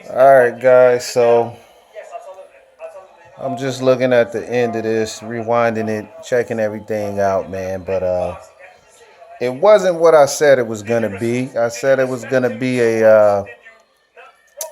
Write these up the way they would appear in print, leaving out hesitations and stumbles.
All right, guys. So I'm just looking at the end of this, rewinding it, checking everything out, man. But it wasn't what I said it was gonna be. I said it was gonna be a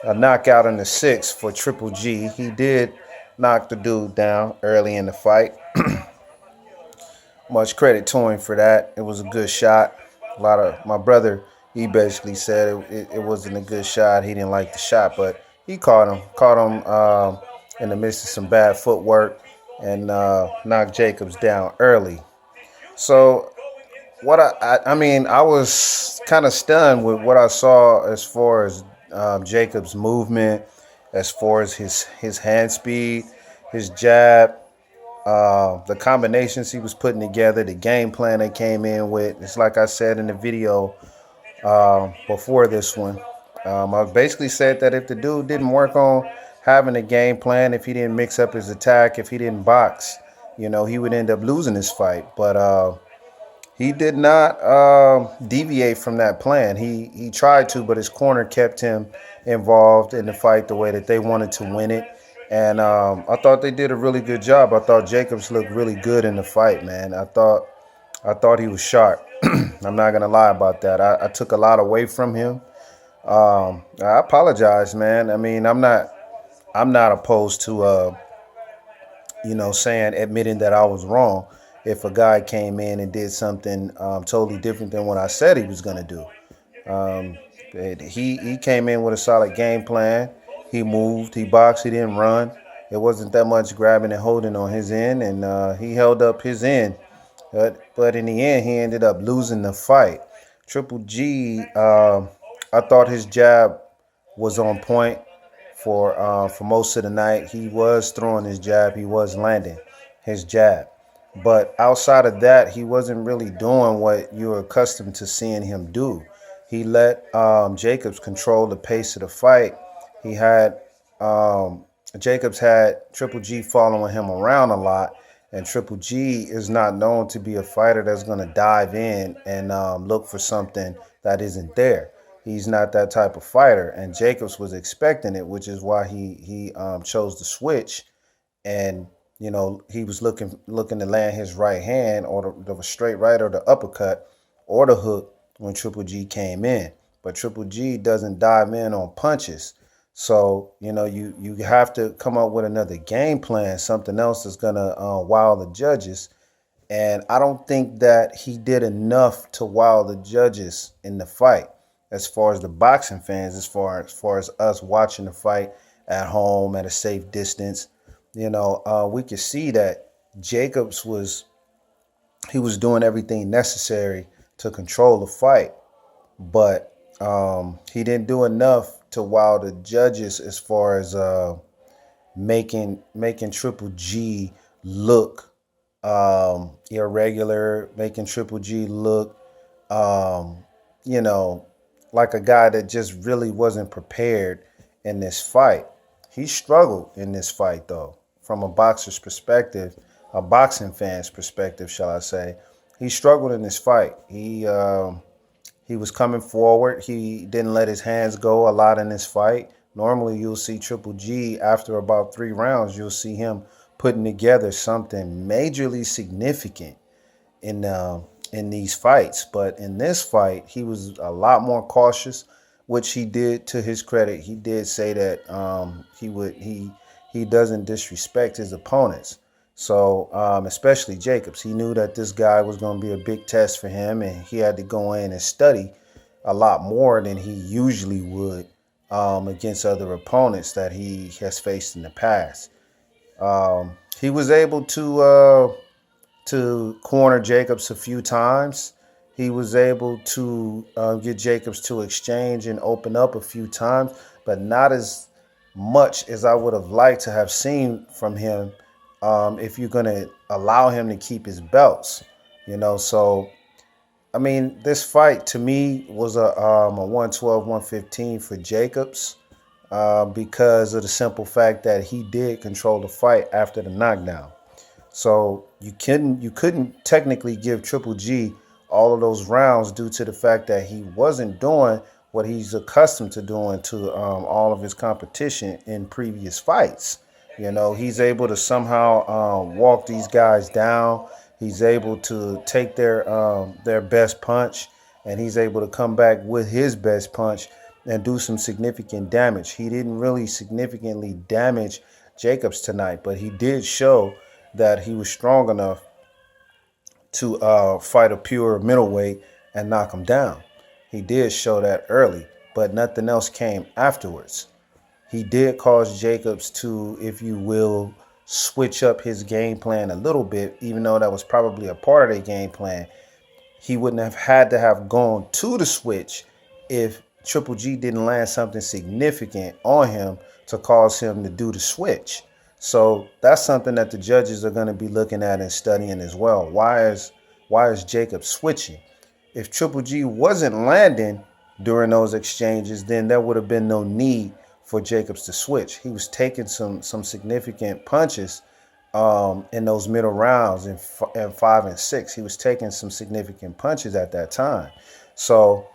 knockout in the sixth for Triple G. He did knock the dude down early in the fight. Much credit to him for that. It was a good shot. A lot of my brother, he basically said it wasn't a good shot. He didn't like the shot, but he caught him in the midst of some bad footwork and knocked Jacobs down early. So I was kind of stunned with what I saw as far as Jacobs' movement, as far as his hand speed, his jab, the combinations he was putting together, the game plan they came in with. It's like I said in the video before this one. I basically said that if the dude didn't work on having a game plan, if he didn't mix up his attack, if he didn't box, he would end up losing this fight. But he did not deviate from that plan. He tried to, but his corner kept him involved in the fight the way that they wanted to win it. And I thought they did a really good job. I thought Jacobs looked really good in the fight, man. I thought he was sharp. I'm not gonna lie about that. I took a lot away from him. I apologize, man. I mean, I'm not opposed to saying admitting that I was wrong. If a guy came in and did something totally different than what I said he was gonna do, he came in with a solid game plan. He moved, he boxed, he didn't run. It wasn't that much grabbing and holding on his end, and he held up his end. But in the end, he ended up losing the fight. Triple G, I thought his jab was on point for most of the night. He was throwing his jab, he was landing his jab. But outside of that, he wasn't really doing what you're accustomed to seeing him do. He let Jacobs control the pace of the fight. He had Jacobs had Triple G following him around a lot, and Triple G is not known to be a fighter that's going to dive in and look for something that isn't there. He's not that type of fighter, and Jacobs was expecting it, which is why he chose to switch, and he was looking to land his right hand or the straight right or the uppercut or the hook when Triple G came in. But Triple G doesn't dive in on punches. So, you have to come up with another game plan, something else that's going to wow the judges. And I don't think that he did enough to wow the judges in the fight, as far as the boxing fans, as far as us watching the fight at home at a safe distance. We could see that Jacobs was doing everything necessary to control the fight, but he didn't do enough to wow the judges as far as making Triple G look irregular, making Triple G look um, you know like a guy that just really wasn't prepared in this fight. He struggled in this fight though, from a boxer's perspective, a boxing fan's perspective, shall I say. He struggled in this fight. He was coming forward. He didn't let his hands go a lot in this fight. Normally, you'll see Triple G after about 3 rounds. You'll see him putting together something majorly significant in these fights. But in this fight, he was a lot more cautious, which he did to his credit. He did say that he doesn't disrespect his opponents. So especially Jacobs, he knew that this guy was going to be a big test for him, and he had to go in and study a lot more than he usually would against other opponents that he has faced in the past. He was able to corner Jacobs a few times. He was able to get Jacobs to exchange and open up a few times, but not as much as I would have liked to have seen from him if you're going to allow him to keep his belts. So I mean, this fight to me was a 112, 115 for Jacobs because of the simple fact that he did control the fight after the knockdown. So you couldn't technically give Triple G all of those rounds due to the fact that he wasn't doing what he's accustomed to doing to all of his competition in previous fights. You know, he's able to somehow walk these guys down. He's able to take their best punch, and he's able to come back with his best punch and do some significant damage. He didn't really significantly damage Jacobs tonight, but he did show that he was strong enough to fight a pure middleweight and knock him down. He did show that early, but nothing else came afterwards. He did cause Jacobs to, if you will, switch up his game plan a little bit, even though that was probably a part of their game plan. He wouldn't have had to have gone to the switch if Triple G didn't land something significant on him to cause him to do the switch. So that's something that the judges are going to be looking at and studying as well. Why is Jacob switching? If Triple G wasn't landing during those exchanges, then there would have been no need for Jacobs to switch. He was taking some significant punches in those middle rounds in 5 and 6. He was taking some significant punches at that time. So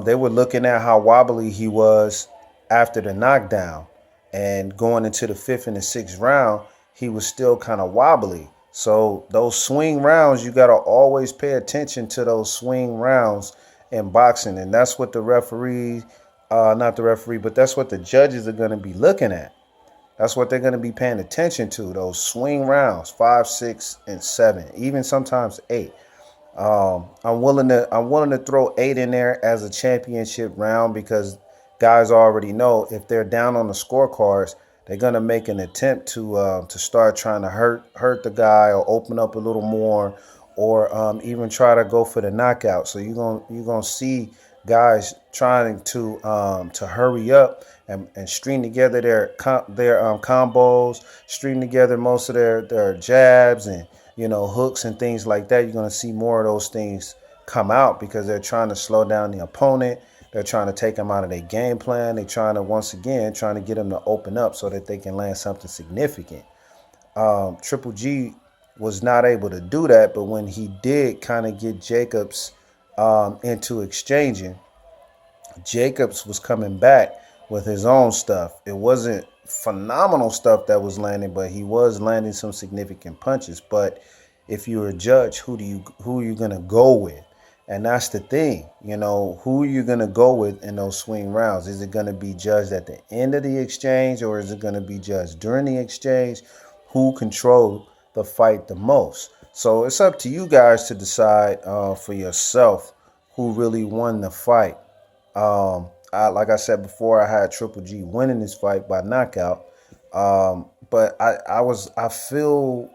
they were looking at how wobbly he was after the knockdown. And going into the 5th and the 6th round, he was still kind of wobbly. So those swing rounds, you got to always pay attention to those swing rounds in boxing. And that's what the referee, not the referee, but that's what the judges are going to be looking at. That's what they're going to be paying attention to, those swing rounds, 5, 6, and 7, even sometimes 8. I'm willing to throw 8 in there as a championship round because guys already know if they're down on the scorecards, they're gonna make an attempt to start trying to hurt the guy or open up a little more, or even try to go for the knockout. So you're gonna see guys trying to hurry up and string together their combos, string together most of their jabs and hooks and things like that. You're gonna see more of those things come out because they're trying to slow down the opponent. They're trying to take them out of their game plan. They're trying to, once again, trying to get them to open up so that they can land something significant. Triple G was not able to do that, but when he did kind of get Jacobs into exchanging, Jacobs was coming back with his own stuff. It wasn't phenomenal stuff that was landing, but he was landing some significant punches. But if you're a judge, who are you gonna go with? And that's the thing, who are you going to go with in those swing rounds? Is it going to be judged at the end of the exchange, or is it going to be judged during the exchange? Who controlled the fight the most? So it's up to you guys to decide for yourself who really won the fight. Like I said before, I had Triple G winning this fight by knockout. But I feel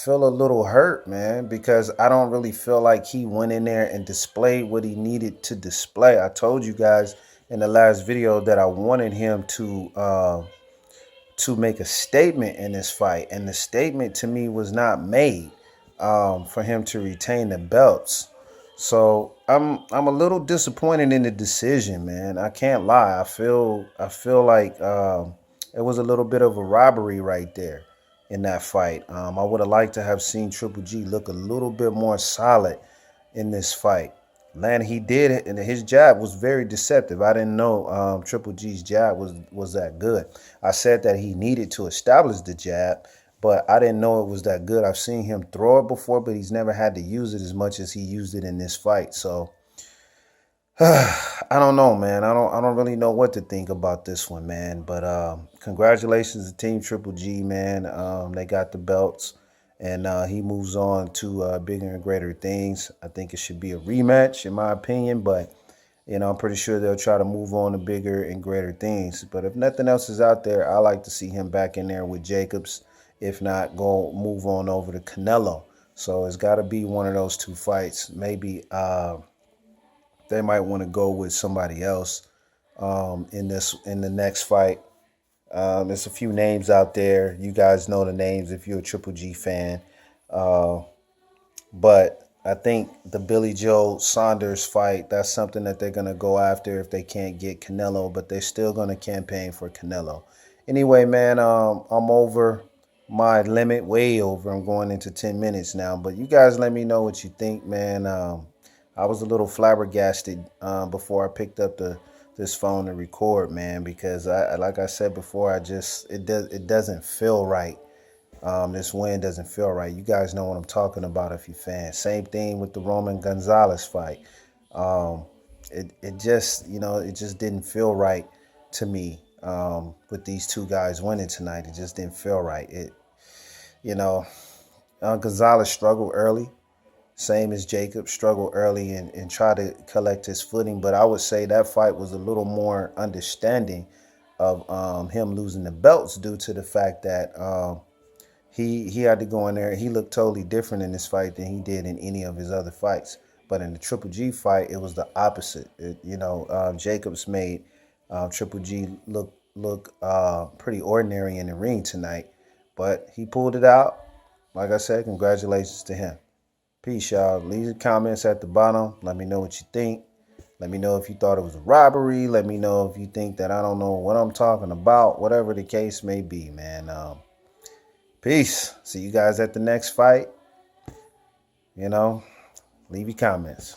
a little hurt, man, because I don't really feel like he went in there and displayed what he needed to display. I told you guys in the last video that I wanted him to make a statement in this fight, and the statement to me was not made for him to retain the belts. So I'm a little disappointed in the decision, man. I can't lie. I feel like it was a little bit of a robbery right there in that fight. I would have liked to have seen Triple G look a little bit more solid in this fight. Man, he did, and his jab was very deceptive. I didn't know Triple G's jab was that good. I said that he needed to establish the jab, but I didn't know it was that good. I've seen him throw it before, but he's never had to use it as much as he used it in this fight. So I don't know, man. I don't really know what to think about this one, man. But congratulations to Team Triple G, man. They got the belts, and he moves on to bigger and greater things. I think it should be a rematch, in my opinion. But I'm pretty sure they'll try to move on to bigger and greater things. But if nothing else is out there, I like to see him back in there with Jacobs. If not, move on over to Canelo. So it's got to be one of those two fights. Maybe they might want to go with somebody else in the next fight. There's a few names out there. You guys know the names if you're a Triple G fan. But I think the Billy Joe Saunders fight, that's something that they're going to go after if they can't get Canelo, but they're still going to campaign for Canelo. Anyway, man, I'm over my limit, way over. I'm going into 10 minutes now. But you guys let me know what you think, man. I was a little flabbergasted before I picked up this phone to record, man, because like I said before, it doesn't feel right. This win doesn't feel right. You guys know what I'm talking about if you're fans. Same thing with the Roman Gonzalez fight. Um, it just, it just didn't feel right to me with these two guys winning tonight. It just didn't feel right. You know, Gonzalez struggled early, same as Jacob, struggled early and tried to collect his footing. But I would say that fight was a little more understanding of him losing the belts due to the fact that he had to go in there. He looked totally different in this fight than he did in any of his other fights. But in the Triple G fight, it was the opposite. Jacobs made Triple G look pretty ordinary in the ring tonight, but he pulled it out. Like I said, congratulations to him. Peace, y'all. Leave your comments at the bottom. Let me know what you think. Let me know if you thought it was a robbery. Let me know if you think that I don't know what I'm talking about. Whatever the case may be, man. Peace. See you guys at the next fight. Leave your comments.